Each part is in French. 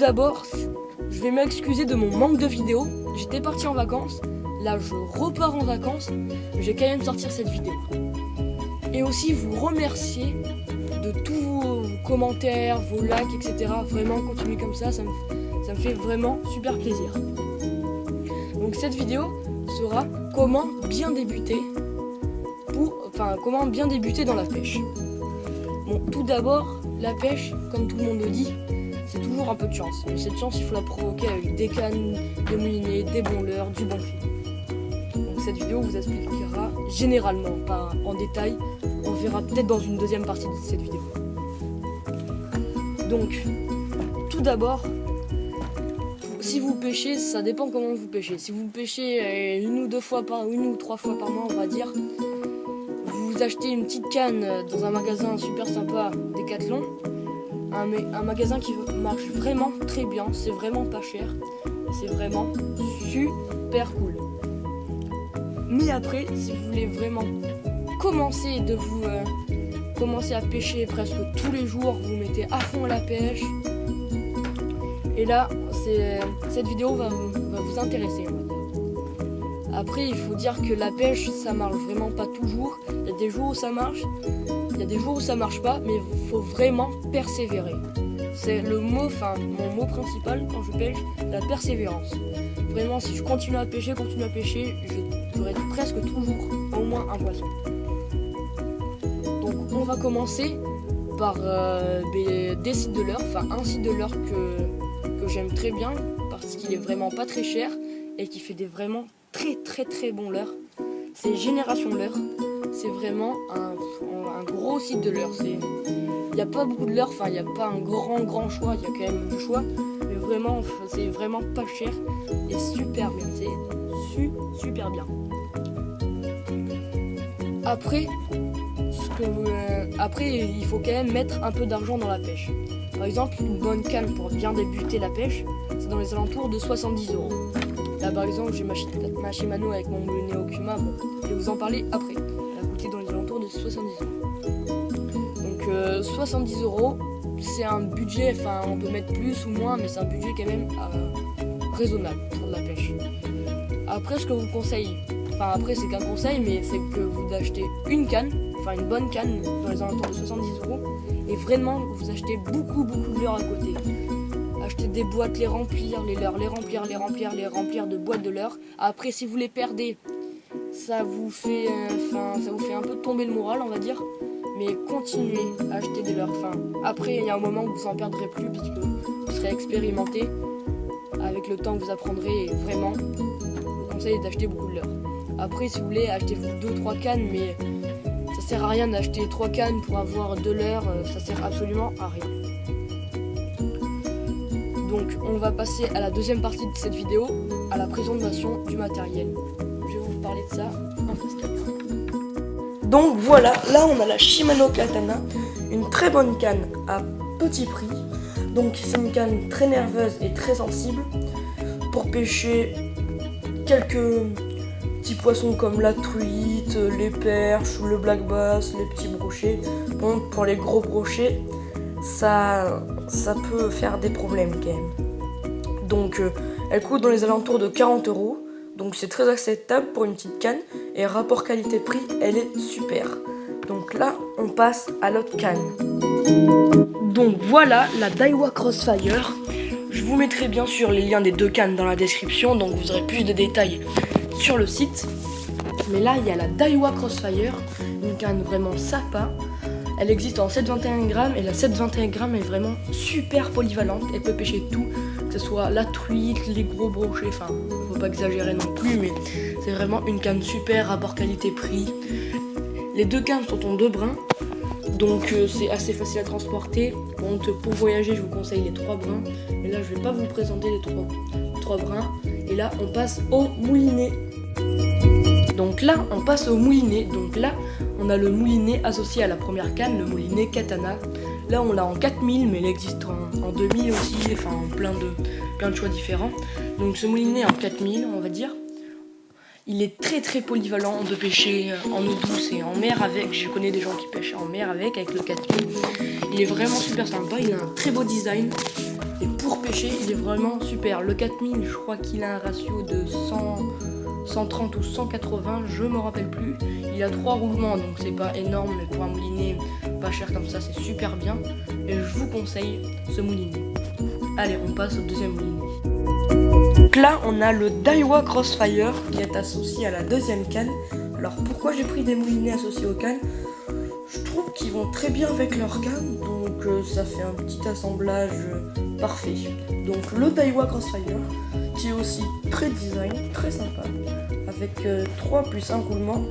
d'abord, je vais m'excuser de mon manque de vidéos. J'étais parti en vacances, là je repars en vacances, mais j'ai quand même sortir cette vidéo. Et aussi vous remercier de tous vos commentaires, vos likes, etc. Vraiment, continuez comme ça me fait vraiment super plaisir. Donc cette vidéo sera comment bien débuter dans la pêche. Bon, tout d'abord, la pêche, comme tout le monde le dit, c'est toujours un peu de chance. Mais cette chance, il faut la provoquer avec des cannes, des moulinets, des bons leurres, du bon fil. Donc cette vidéo vous expliquera généralement, pas en détail. On verra peut-être dans une deuxième partie de cette vidéo. Donc, tout d'abord, si vous pêchez, ça dépend comment vous pêchez. Si vous pêchez une ou trois fois par mois, on va dire, vous achetez une petite canne dans un magasin super sympa, Decathlon, un magasin qui marche vraiment très bien, c'est vraiment pas cher, et c'est vraiment super cool. Mais après, si vous voulez vraiment commencer à pêcher presque tous les jours, vous mettez à fond la pêche. Et là, cette vidéo va vous intéresser. Après, il faut dire que la pêche, ça marche vraiment pas toujours. Il y a des jours où ça marche, il y a des jours où ça marche pas, mais il faut vraiment persévérer. C'est mon mot principal quand je pêche, la persévérance. Vraiment, si je continue à pêcher, j'aurai presque toujours au moins un poisson. Donc, on va commencer par des sites de leurre, un site de leurre que j'aime très bien parce qu'il est vraiment pas très cher et qui fait des vraiment très bons leurres. C'est Génération Leurre. C'est vraiment un gros site de leurre. Il n'y a pas beaucoup de leurres, il n'y a pas un grand choix, il y a quand même du choix, mais vraiment c'est vraiment pas cher et super bien. C'est super bien. Après, il faut quand même mettre un peu d'argent dans la pêche. Par exemple, une bonne canne pour bien débuter la pêche, c'est dans les alentours de 70 €. Là, par exemple, j'ai ma Shimano avec mon moulinet Okuma. Bon, je vais vous en parler après. Elle a coûté dans les alentours de 70 €. Donc, 70 €, c'est un budget, on peut mettre plus ou moins, mais c'est un budget quand même raisonnable pour de la pêche. Après, ce que je vous conseille, après, c'est qu'un conseil, mais c'est que vous achetez une canne, une bonne canne dans les alentours de 70 €, et vraiment vous achetez beaucoup de leurres à côté. Achetez des boîtes, les remplir, les leurres, les remplir de boîtes de leurres. Après, si vous les perdez, ça vous fait un peu tomber le moral, on va dire. Mais continuez à acheter des leurres. Après, il y a un moment où vous en perdrez plus parce que vous serez expérimenté. Avec le temps que vous apprendrez, et vraiment, je vous conseille d'acheter beaucoup de leurres. Après, si vous voulez, achetez-vous 2-3 cannes, mais ça sert à rien d'acheter 3 cannes pour avoir 2 leurres, ça sert absolument à rien. Donc, on va passer à la deuxième partie de cette vidéo, à la présentation du matériel. Je vais vous parler de ça en face caméra. Donc voilà, là on a la Shimano Katana, une très bonne canne à petit prix. Donc c'est une canne très nerveuse et très sensible pour pêcher quelques petits poissons comme la truite, les perches, le black bass, les petits brochets. Bon, pour les gros brochets, ça peut faire des problèmes quand même. Donc elle coûte dans les alentours de 40 €. Donc c'est très acceptable pour une petite canne. Et rapport qualité-prix, elle est super. Donc là, on passe à l'autre canne. Donc voilà la Daiwa Crossfire. Je vous mettrai bien sûr les liens des deux cannes dans la description. Donc vous aurez plus de détails sur le site. Mais là, il y a la Daiwa Crossfire. Une canne vraiment sympa. Elle existe en 7,21 grammes et la 7,21 grammes est vraiment super polyvalente. Elle peut pêcher tout, que ce soit la truite, les gros brochets, faut pas exagérer non plus, mais c'est vraiment une canne super, rapport qualité-prix. Les deux cannes sont en 2 brins, donc c'est assez facile à transporter. Donc pour voyager, je vous conseille les 3 brins, mais là je vais pas vous présenter les 3 brins. Et là, on passe au moulinet. Donc là, on passe au moulinet. Donc là, on a le moulinet associé à la première canne, le moulinet Katana. Là, on l'a en 4000, mais il existe en 2000 aussi, plein de choix différents. Donc ce moulinet en 4000, on va dire. Il est très polyvalent, on peut pêcher en eau douce et en mer avec. Je connais des gens qui pêchent en mer avec le 4000. Il est vraiment super sympa, il a un très beau design. Et pour pêcher, il est vraiment super. Le 4000, je crois qu'il a un ratio de 130 ou 180, je me rappelle plus. Il a 3 roulements, donc c'est pas énorme, mais pour un moulinet pas cher comme ça, c'est super bien. Et je vous conseille ce moulinet. Allez, on passe au deuxième moulinet. Donc là, on a le Daiwa Crossfire qui est associé à la deuxième canne. Alors pourquoi j'ai pris des moulinets associés aux cannes? Je trouve qu'ils vont très bien avec leur canne, donc ça fait un petit assemblage parfait. Donc le Daiwa Crossfire, qui est aussi très design, très sympa, avec 3 plus 1 roulement.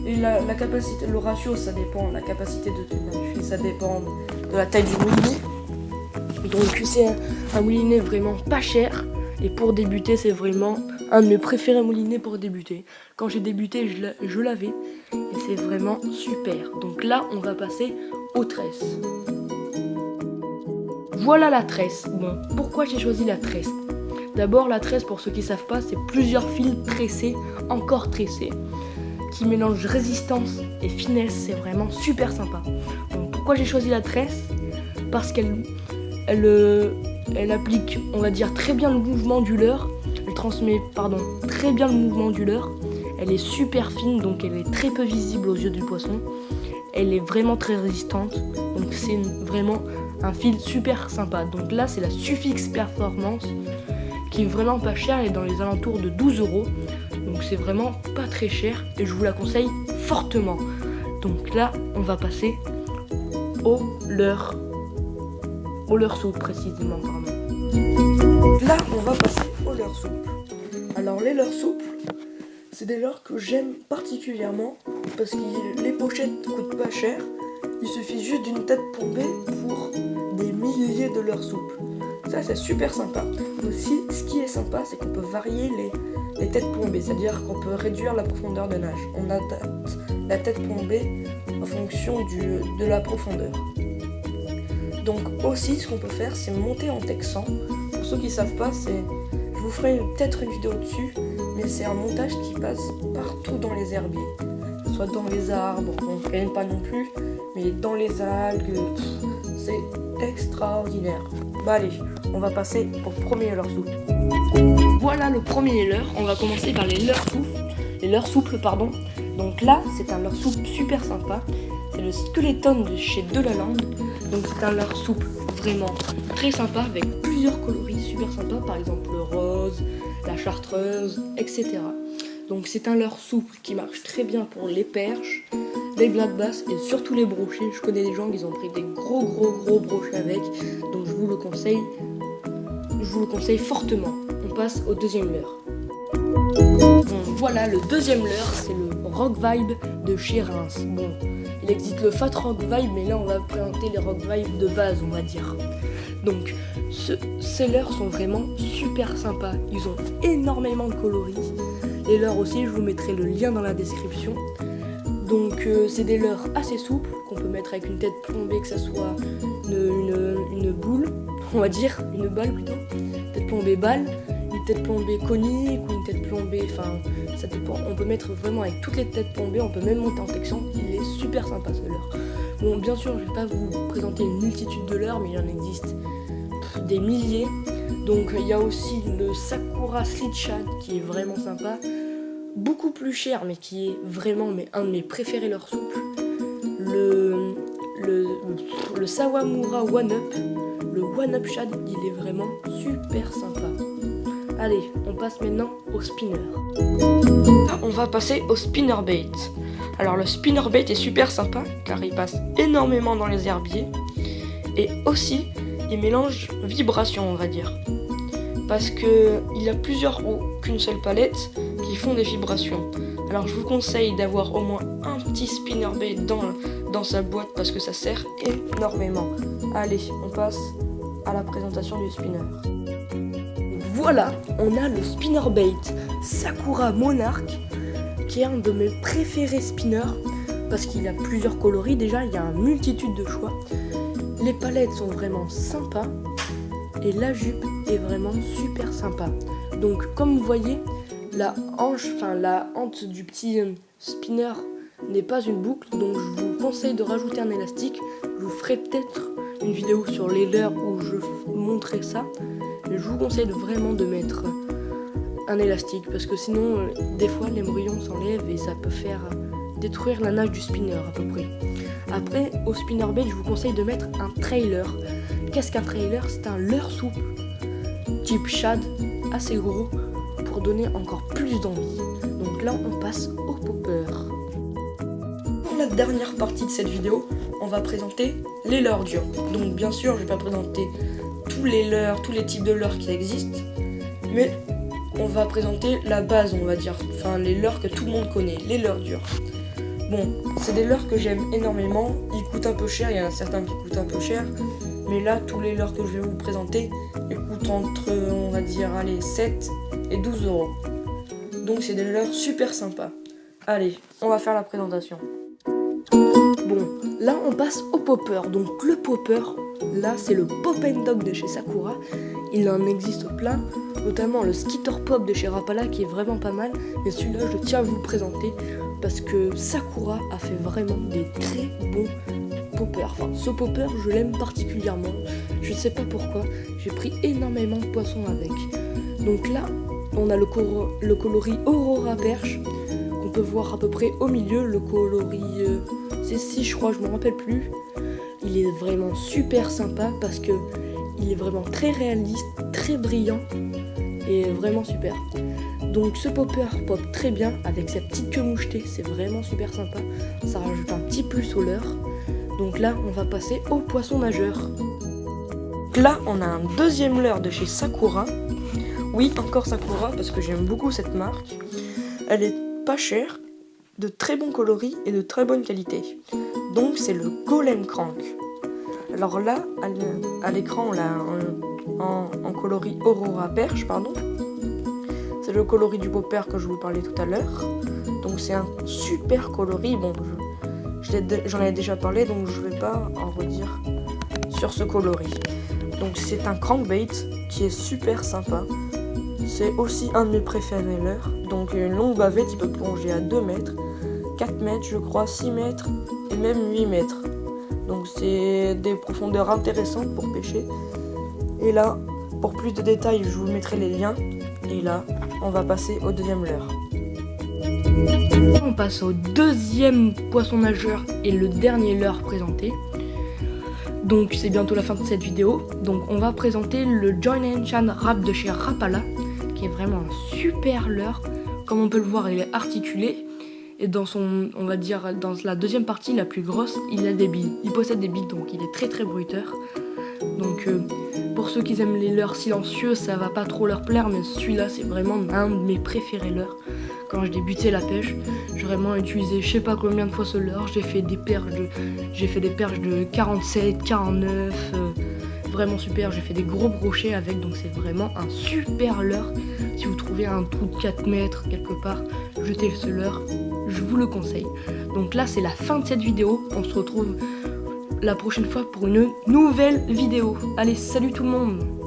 Et la capacité, le ratio, ça dépend, la capacité de tenir du fil, ça dépend de la taille du moulinet. Donc c'est un moulinet vraiment pas cher. Et pour débuter, c'est vraiment un de mes préférés moulinets pour débuter. Quand j'ai débuté, je l'avais. Et c'est vraiment super. Donc là, on va passer aux tresses. Voilà la tresse. Bon, pourquoi j'ai choisi la tresse? D'abord, la tresse, pour ceux qui ne savent pas, c'est plusieurs fils tressés, encore tressés, qui mélangent résistance et finesse. C'est vraiment super sympa. Donc pourquoi j'ai choisi la tresse? Parce qu'elle applique, on va dire, très bien le mouvement du leurre. Elle transmet, très bien le mouvement du leurre. Elle est super fine, donc elle est très peu visible aux yeux du poisson. Elle est vraiment très résistante, donc c'est vraiment un fil super sympa. Donc là, c'est la Suffix Performance, qui est vraiment pas chère, elle est dans les alentours de 12 €. Donc c'est vraiment pas très cher, et je vous la conseille fortement. Donc là, on va passer au leurre souple, précisément, pardon. Là, on va passer au leurre souple. Alors les leurres souples, c'est des leurres que j'aime particulièrement parce que les pochettes coûtent pas cher. Il suffit juste d'une tête plombée pour des milliers de leurres souples. Ça, c'est super sympa. Aussi, ce qui est sympa, c'est qu'on peut varier les têtes plombées, c'est-à-dire qu'on peut réduire la profondeur de nage. On adapte la tête plombée en fonction de la profondeur. Donc aussi, ce qu'on peut faire, c'est monter en texan. Pour ceux qui ne savent pas, je vous ferai peut-être une vidéo dessus, mais c'est un montage qui passe partout dans les herbiers. Que ce soit dans les arbres, on ne gagne pas non plus, mais dans les algues, c'est extraordinaire. Bah allez, on va passer au premier leurre souple. Voilà le premier leurre, on va commencer par les leurres souples. Donc là, c'est un leurre souple super sympa. C'est le Skeleton de chez Delaland. Donc c'est un leurre souple vraiment très sympa avec plusieurs coloris super sympas, par exemple le rose, la chartreuse, etc. Donc c'est un leurre souple qui marche très bien pour les perches, les black bass et surtout les brochets. Je connais des gens qui ont pris des gros brochets avec, donc je vous le conseille fortement. On passe au deuxième leurre. Bon, voilà, le deuxième leurre, c'est le Rock Vibe de chez Reims. Bon, il existe le Fat Rock Vibe, mais là on va présenter les Rock Vibe de base, on va dire. Donc ces leurres sont vraiment super sympas. Ils ont énormément de coloris. Les leurres aussi, je vous mettrai le lien dans la description. Donc c'est des leurres assez souples qu'on peut mettre avec une tête plombée, que ça soit une boule, on va dire, une balle plutôt, tête plombée balle, une tête plombée conique ou une tête plombée, enfin ça dépend. On peut mettre vraiment avec toutes les têtes plombées, on peut même monter en texan. Il est super sympa ce leurre. Bon, bien sûr, je vais pas vous présenter une multitude de leurres, mais il en existe des milliers. Donc il y a aussi le Sakura Slitshad qui est vraiment sympa, beaucoup plus cher, mais qui est vraiment un de mes préférés leurres souples. Le Sawamura One Up, le One Up Shad, il est vraiment super sympa. Allez, on passe maintenant au spinner. On va passer au spinnerbait. Alors le spinnerbait est super sympa car il passe énormément dans les herbiers et aussi il mélange vibration, on va dire, parce que il y a plusieurs roues qu'une seule palette qui font des vibrations. Alors je vous conseille d'avoir au moins un petit spinnerbait dans sa boîte parce que ça sert énormément. Allez, on passe à la présentation du spinner. Voilà, on a le spinnerbait Sakura Monarch, qui est un de mes préférés spinners parce qu'il a plusieurs coloris. Déjà, il y a une multitude de choix. Les palettes sont vraiment sympas et la jupe est vraiment super sympa. Donc, comme vous voyez, la hante du petit spinner n'est pas une boucle, donc je vous conseille de rajouter un élastique. Je vous ferai peut-être une vidéo sur les leurres où je montrais ça. Mais je vous conseille vraiment de mettre un élastique parce que sinon, des fois, l'embryon s'enlève et ça peut faire détruire la nage du spinner à peu près. Après, au spinnerbait, je vous conseille de mettre un trailer. Qu'est-ce qu'un trailer? C'est un leurre souple, type shad, assez gros, pour donner encore plus d'envie. Donc là, on passe au popper. Pour la dernière partie de cette vidéo, on va présenter les leurres durs. Donc bien sûr, je vais pas présenter tous les leurres, tous les types de leurres qui existent, mais on va présenter la base, on va dire, enfin les leurres que tout le monde connaît, les leurres durs. Bon, c'est des leurres que j'aime énormément, ils coûtent un peu cher, il y en a certains qui coûtent un peu cher, mais là, tous les leurres que je vais vous présenter, ils coûtent entre, on va dire, allez, 7 et 12 €. Donc c'est des leurres super sympas. Allez, on va faire la présentation. Bon, là on passe au popper. Donc le popper, là c'est le Pop and Dog de chez Sakura. Il en existe plein, notamment le Skitter Pop de chez Rapala qui est vraiment pas mal. Mais celui-là je tiens à vous le présenter parce que Sakura a fait vraiment des très bons poppers. Enfin, ce popper je l'aime particulièrement. Je sais pas pourquoi, j'ai pris énormément de poissons avec. Donc là, on a le coloris Aurora Perche qu'on peut voir à peu près au milieu. Le coloris C6 je crois, je me rappelle plus. Il est vraiment super sympa parce que il est vraiment très réaliste, très brillant et vraiment super. Donc ce popper pop très bien avec sa petite queue mouchetée, c'est vraiment super sympa. Ça rajoute un petit plus au leurre. Donc là on va passer au poisson nageur. Là on a un deuxième leurre de chez Sakura. Oui, encore Sakura parce que j'aime beaucoup cette marque. Elle est pas chère, de très bons coloris et de très bonne qualité. Donc c'est le Golem Crank. Alors là, à l'écran, on l'a en coloris Aurora Perche, pardon. C'est le coloris du popper que je vous parlais tout à l'heure. Donc c'est un super coloris. Bon, j'en ai déjà parlé, donc je ne vais pas en redire sur ce coloris. Donc c'est un crankbait qui est super sympa. C'est aussi un de mes préférés leurres. Donc une longue bavette, il peut plonger à 2 mètres, 4 mètres je crois, 6 mètres et même 8 mètres. Donc c'est des profondeurs intéressantes pour pêcher. Et là, pour plus de détails, je vous mettrai les liens. Et là, on va passer au deuxième leurre. On passe au deuxième poisson nageur et le dernier leurre présenté. Donc c'est bientôt la fin de cette vidéo. Donc on va présenter le Join and Chan Rap de chez Rapala, qui est vraiment un super leurre. Comme on peut le voir, il est articulé. Et dans son, on va dire, dans la deuxième partie, la plus grosse, il a des billes. Il possède des billes, donc il est très très bruiteur. Donc pour ceux qui aiment les leurres silencieux, ça va pas trop leur plaire, mais celui-là c'est vraiment un de mes préférés leurres. Quand je débutais la pêche, j'ai vraiment utilisé je sais pas combien de fois ce leurre. J'ai fait des perches de 47, 49, vraiment super. J'ai fait des gros brochets avec, donc c'est vraiment un super leurre. Si vous trouvez un trou de 4 mètres quelque part, jetez ce leurre, je vous le conseille. Donc là c'est la fin de cette vidéo, on se retrouve la prochaine fois pour une nouvelle vidéo. Allez, salut tout le monde!